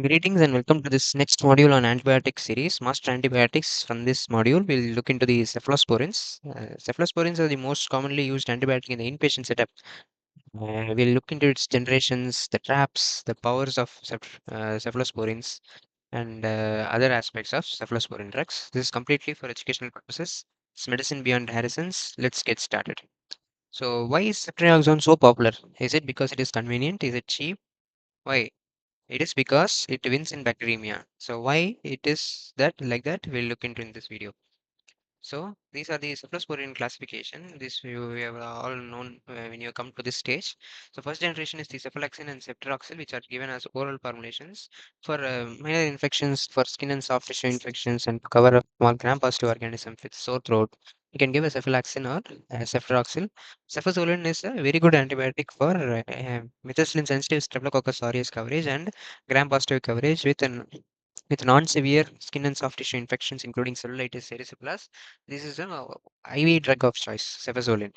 Greetings and welcome to this next module on antibiotic series, master antibiotics. From this module, we'll look into the cephalosporins. Cephalosporins are the most commonly used antibiotic in the inpatient setup. We'll look into its generations, the traps, the powers of cephalosporins, and other aspects of cephalosporin drugs. This is completely for educational purposes. It's medicine beyond Harrison's. Let's get started. So, why is ceftriaxone so popular? Is it because it is convenient? Is it cheap? Why? It is because it wins in bacteremia. So why it is that like that, we'll look into in this video. So these are the cephalosporin classification. This we have all known when you come to this stage. So first generation is the cephaloxin and ceftriaxone, which are given as oral formulations for minor infections, for skin and soft tissue infections, and to cover up small gram-positive organism with sore throat. You can give a cephaloxin or ceftriaxone. Cefazolin is a very good antibiotic for methicillin-sensitive Staphylococcus aureus coverage and gram-positive coverage with non-severe skin and soft tissue infections, including cellulitis, erysipelas. This is a IV drug of choice, cefazolin.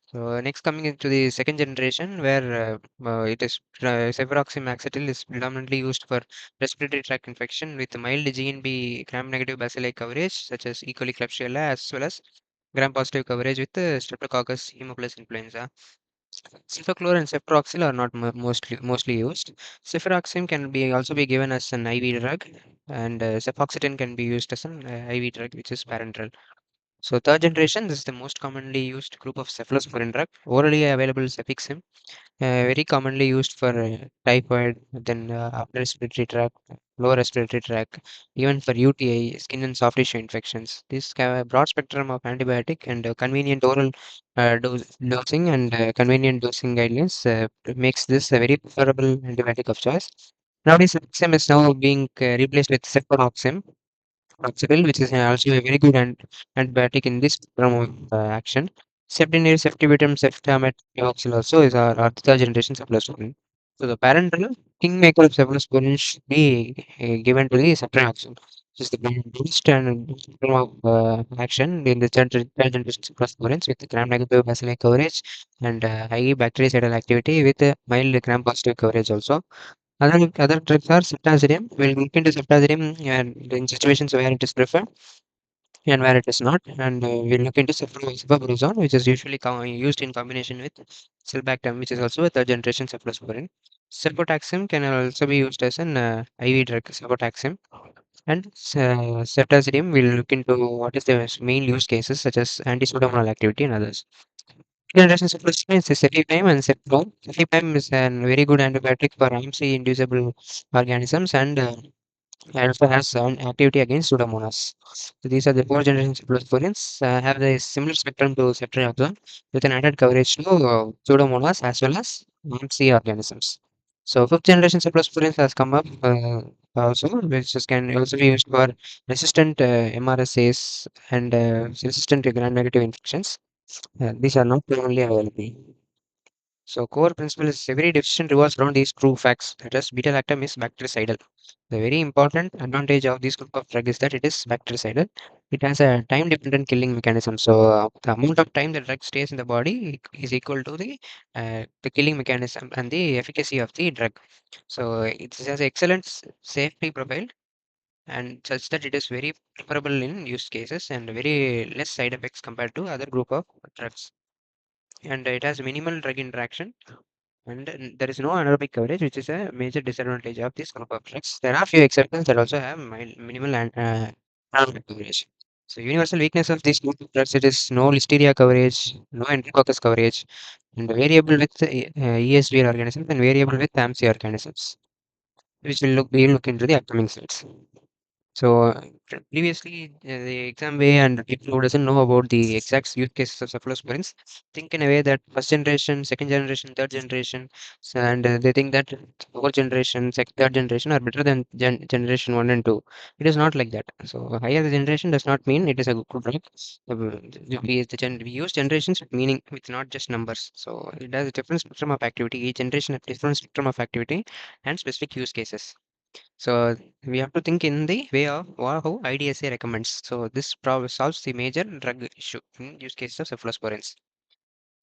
So next coming into the second generation, where it is cefuroxime is predominantly used for respiratory tract infection with mild GNB gram-negative bacilli coverage, such as E. coli Klebsiella, as well as gram-positive coverage with Streptococcus hemophilus influenza. Cefaclor and ceftriaxone are not mostly used. Cefuroxime can be also be given as an IV drug, and cefoxitin can be used as an IV drug, which is parenteral. So third generation, this is the most commonly used group of cephalosporin drug. Orally available cefixime, very commonly used for typhoid, then upper respiratory tract, lower respiratory tract, even for UTI, skin and soft tissue infections. This broad spectrum of antibiotic and convenient oral dosing and convenient dosing guidelines makes this a very preferable antibiotic of choice. Nowadays, cefixime is now being replaced with cefuroxime Oxalate, which is also a very good antibiotic in this spectrum of action. Cefdinir, ceftibitum, ceftamet, oxal also is our third generation cephalosporin. So the parenteral kingmaker of cephalosporin should be given to the ceftriaxone, which is the boost and spectrum of action in the third generation cephalosporins with gram-negative bacilli coverage and high bactericidal activity with mild gram-positive coverage also. Other drugs are ceftazidime. We'll look into ceftazidime and in situations where it is preferred and where it is not. And we'll look into cephalosporin, which is usually used in combination with sulbactam, which is also a third generation cephalosporin. Cefotaxime can also be used as an IV drug, cefotaxime. And ceftazidime, we'll look into what is the main use cases such as anti-pseudomonal activity and others. Generation cephalosporin is Cefepime and Cefpro. Cefepime is a very good antibiotic for AmpC inducible organisms and also has an activity against Pseudomonas. So these are the four generation cephalosporins. Have the similar spectrum to ceftriaxone with an added coverage to Pseudomonas as well as AmpC organisms. So fifth generation cephalosporins has come up also, which can also be used for resistant MRSAs and resistant gram-negative infections. These are not commonly available. So core principle is every decision revolves around these true facts. That is, beta-lactam is bactericidal. The very important advantage of this group of drug is that it is bactericidal. It has a time-dependent killing mechanism. So the amount of time the drug stays in the body is equal to the killing mechanism and the efficacy of the drug. So it has excellent safety profile and such that it is very preferable in use cases and very less side effects compared to other group of drugs. And it has minimal drug interaction and there is no anaerobic coverage, which is a major disadvantage of this group of drugs. There are few exceptions that also have minimal anaerobic coverage. So universal weakness of this group of drugs, it is no listeria coverage, no enterococcus coverage, and variable with ESBL organisms and variable with AmpC organisms, which we'll look into the upcoming slides. So previously, the exam way and people who doesn't know about the exact use cases of cephalosporins think in a way that first generation, second generation, third generation, and they think that fourth generation, third generation are better than generation one and two. It is not like that. So higher the generation does not mean it is a good drug. We use generations with meaning, with not just numbers. So it has a different spectrum of activity. Each generation has different spectrum of activity and specific use cases. So we have to think in the way of how IDSA recommends. So this solves the major drug issue in use cases of cephalosporins.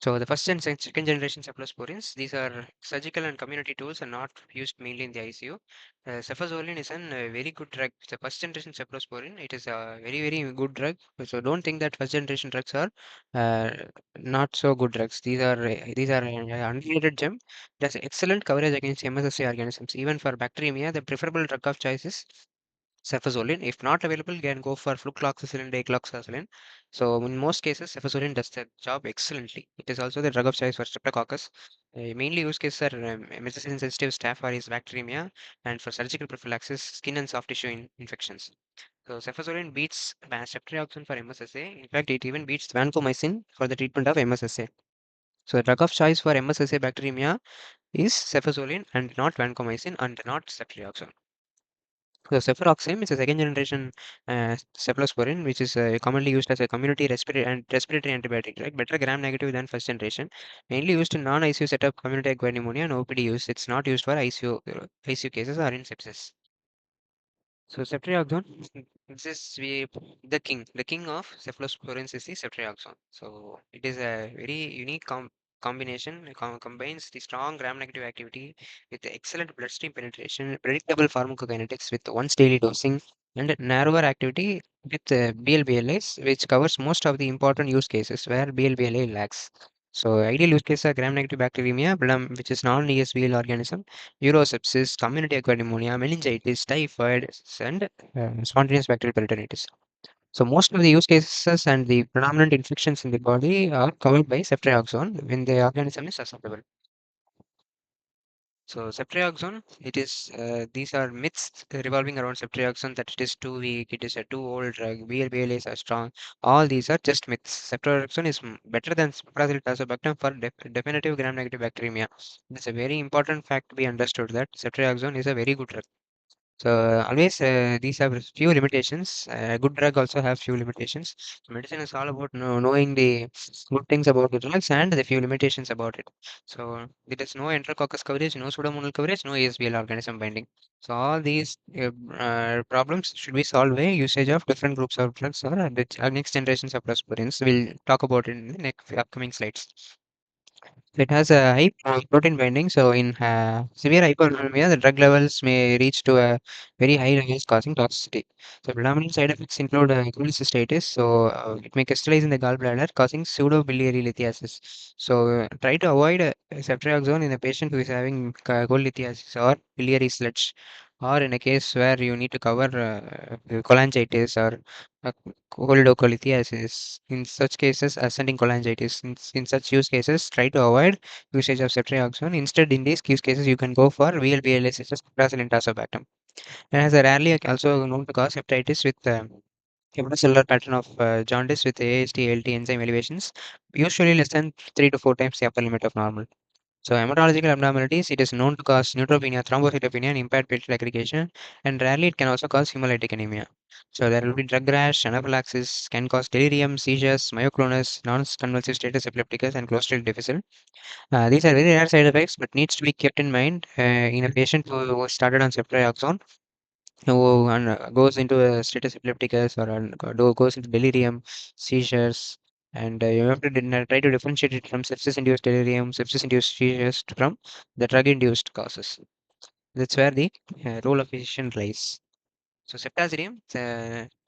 So the first and second generation cephalosporins, these are surgical and community tools and not used mainly in the ICU. Cefazolin is a very good drug. The first generation cephalosporin, it is a very good drug. So don't think that first generation drugs are uh, not so good drugs. These are an unrelated gem. There's excellent coverage against MSSA organisms. Even for bacteremia, the preferable drug of choice is Cefazolin. If not available, you can go for flucloxacillin, dicloxacillin. So in most cases, Cefazolin does the job excellently. It is also the drug of choice for Streptococcus. Mainly use cases are medicine-sensitive Staph aureus bacteremia, and for surgical prophylaxis, skin and soft tissue infections. So Cefazolin beats Ceftriaxone for MSSA. In fact, it even beats Vancomycin for the treatment of MSSA. So the drug of choice for MSSA bacteremia is Cefazolin and not Vancomycin and not Ceftriaxone. So cefuroxime is a second generation cephalosporin, which is commonly used as a community respiratory antibiotic, right? Better gram-negative than first generation. Mainly used in non-ICU setup, community acquired pneumonia, and OPD use. It's not used for ICU cases or in sepsis. So ceftriaxone, this is the king of cephalosporins is the ceftriaxone. So it is a very unique combination. It combines the strong gram-negative activity with the excellent bloodstream penetration, predictable pharmacokinetics with once daily dosing, and narrower activity with BLBLAs, which covers most of the important use cases where BLBLA lacks. So ideal use cases are gram-negative bacteremia, which is non-ESBL organism, urosepsis, community acquired pneumonia, meningitis, typhoid, and spontaneous bacterial peritonitis. So most of the use cases and the predominant infections in the body are covered by ceftriaxone when the organism is susceptible. So ceftriaxone, it is these are myths revolving around ceftriaxone that it is too weak, it is a too old drug, BLBLAs are strong. All these are just myths. Ceftriaxone is better than Piperacillin-Tazobactam for definitive gram-negative bacteremia. It's a very important fact to be understood that ceftriaxone is a very good drug. So always these have few limitations. Good drug also have few limitations. So medicine is all about knowing the good things about the drugs and the few limitations about it. So there is no enterococcus coverage, no pseudomonal coverage, no ESBL organism binding. So all these problems should be solved by usage of different groups of drugs or the next generations of respirants. We'll talk about it in the next upcoming slides. It has a high protein binding, so in severe hyperuremia, the drug levels may reach to a very high levels, causing toxicity. So predominant side effects include cholecystitis, so it may crystallize in the gallbladder, causing pseudobiliary lithiasis. So try to avoid ceftriaxone in a patient who is having cholelithiasis or biliary sludge, or in a case where you need to cover cholangitis or uh, choledocholithiasis. In such cases, ascending cholangitis. In such use cases, try to avoid usage of ceftriaxone. Instead, in these use cases, you can go for VLBLA such as Piperacillin-Tazobactam. And has a rarely also known to cause hepatitis with hepatocellular pattern of jaundice with AST, ALT enzyme elevations, usually less than 3 to 4 times the upper limit of normal. So hematological abnormalities, it is known to cause neutropenia, thrombocytopenia, and impaired platelet aggregation, and rarely it can also cause hemolytic anemia. So there will be drug rash, anaphylaxis, can cause delirium, seizures, myoclonus, non-convulsive status epilepticus, and clostridial deficit. These are very rare side effects, but needs to be kept in mind in a patient who was started on ceftriaxone, who goes into a status epilepticus or goes into delirium, seizures, and you have to try to differentiate it from sepsis-induced delirium, sepsis-induced seizures from the drug-induced causes. That's where the role of physician lies. So ceftazidime,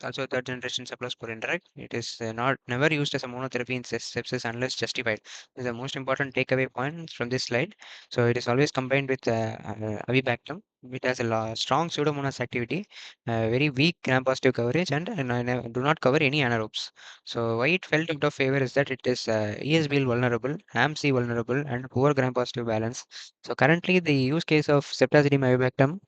also a third generation cephalosporin drug. It is not never used as a monotherapy in sepsis unless justified. This is the most important takeaway point from this slide. So it is always combined with avibactam. It has a strong pseudomonas activity, very weak gram-positive coverage, and do not cover any anaerobes. So why it fell out of favor is that it is ESBL vulnerable, AmpC vulnerable, and poor gram-positive balance. So currently the use case of ceftazidime avibactam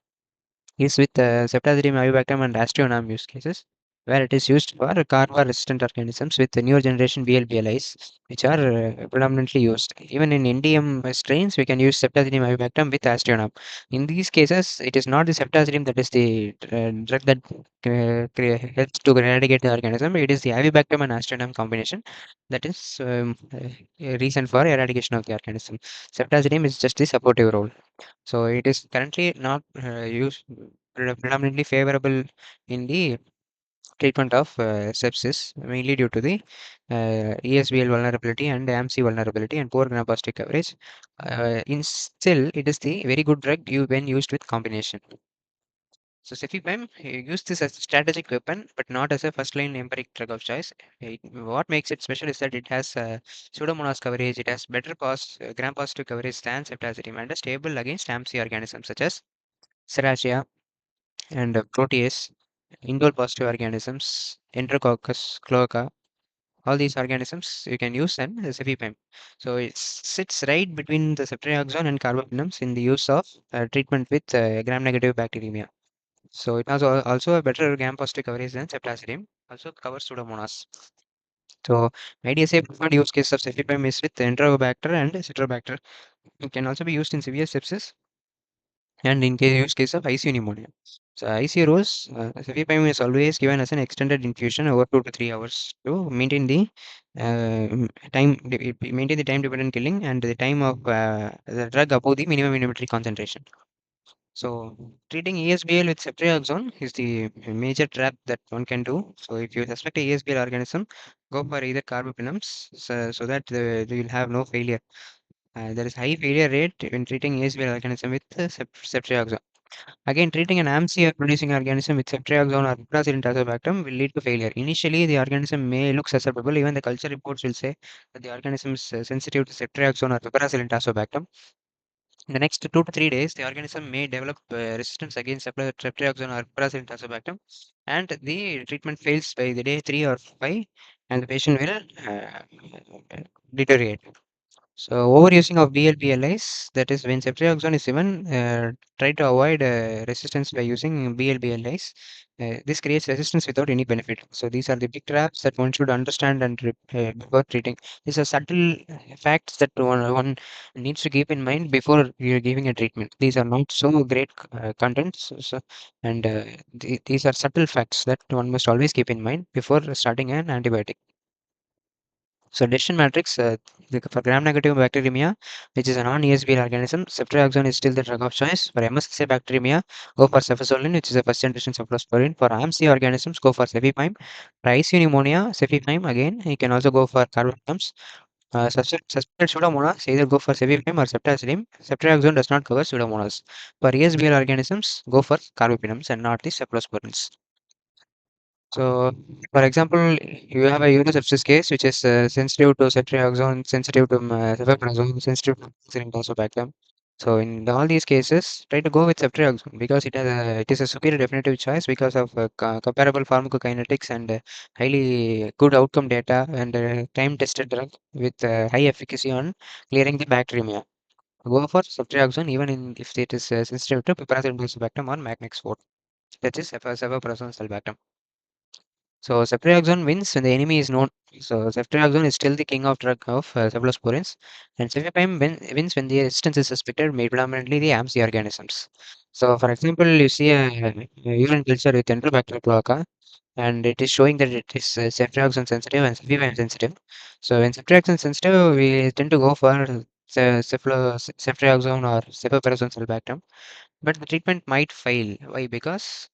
is with Cephalosporins, Avibactam, and Astronom use cases, where it is used for carva-resistant organisms with the newer generation BLBLIs, which are predominantly used. Even in NDM strains, we can use Cephalosporins, Avibactam with Astronom. In these cases, it is not the Cephalosporin that is the drug that helps to eradicate the organism. It is the Avibactam and Astronom combination that is a reason for eradication of the organism. Cephalosporin is just the supportive role. So it is currently not used predominantly favorable in the treatment of sepsis, mainly due to the ESBL vulnerability and AmpC vulnerability and poor gram-positive coverage. In still, it is the very good drug when used with combination. So Cefepime, use this as a strategic weapon, but not as a first-line empiric drug of choice. What makes it special is that it has pseudomonas coverage, it has better gram-positive coverage than ceftazidime, and is stable against AmpC organisms such as Serratia and Protease, indole-positive organisms, Enterococcus, cloaca. All these organisms you can use and Cefepime. So it sits right between the ceftriaxone and carbapenems in the use of treatment with gram-negative bacteremia. So it has also a better gram-positive coverage than ceftazidime. Also covers Pseudomonas. So IDSA preferred use case of Cefepime is with Enterobacter and Citrobacter. It can also be used in severe sepsis and in use case of ICU pneumonia. So ICU rules, Cefepime is always given as an extended infusion over 2 to 3 hours to maintain the maintain the time dependent killing and the time of the drug above the minimum inhibitory concentration. So treating ESBL with ceftriaxone is the major trap that one can do. So if you suspect a ESBL organism, go for either carbapenems so that you will have no failure. There is high failure rate when treating ESBL organism with ceftriaxone. Again, treating an AmpC or producing organism with ceftriaxone or Piperacillin-Tazobactam will lead to failure. Initially, the organism may look susceptible. Even the culture reports will say that the organism is sensitive to ceftriaxone or Piperacillin-Tazobactam. In the next 2 to 3 days, the organism may develop resistance against ceftriaxone or Piperacillin-Tazobactam, and the treatment fails by the day 3 or 5, and the patient will deteriorate. So overusing of BLBLIs, that is when ceftriaxone is given, try to avoid resistance by using BLBLIs. This creates resistance without any benefit. So these are the big traps that one should understand and before treating. These are subtle facts that one needs to keep in mind before you're giving a treatment. These are not so great contents, and these are subtle facts that one must always keep in mind before starting an antibiotic. So decision matrix for gram-negative bacteremia, which is a non-ESBL organism, ceftriaxone is still the drug of choice. For MSSA bacteremia, go for cefazolin, which is a first-generation cephalosporin. For AmpC organisms, go for cefepime. For ICU pneumonia, cefepime again. You can also go for carbapenems. Suspected pseudomonas, either go for cefepime or ceftazidime. Ceftriaxone does not cover pseudomonas. For ESBL organisms, go for carbapenems and not the cephalosporins. So, for example, you have a unisepsis case which is sensitive to ceftriaxone, sensitive to cefeprazone, sensitive to Tazobactam. So, in all these cases, try to go with ceftriaxone because it is a superior definitive choice because of comparable pharmacokinetics and highly good outcome data and time-tested drug with high efficacy on clearing the bacteremia. Go for ceftriaxone even if it is sensitive to Piperacillin-Tazobactam or Magnex 4, that is cefeprazone sulbactam. So ceftriaxone wins when the enemy is known. So ceftriaxone is still the king of drug of cephalosporins, and cefepime wins when the resistance is suspected, made predominantly the AmpC organisms. So, for example, you see a urine culture with Enterobacter cloaca, and it is showing that it is ceftriaxone sensitive and cefepime sensitive. So, when ceftriaxone sensitive, we tend to go for ceftriaxone or cephalosporin sulbactam, but the treatment might fail. Why? Because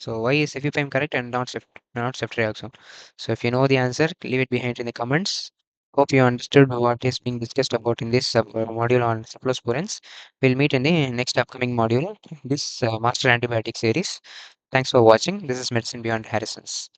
why is Cefepime correct and not ceftriaxone? So if you know the answer, leave it behind in the comments. Hope you understood what is being discussed about in this module on cephalosporins. We'll meet in the next upcoming module, this Master Antibiotic series. Thanks for watching. This is Medicine Beyond Harrison's.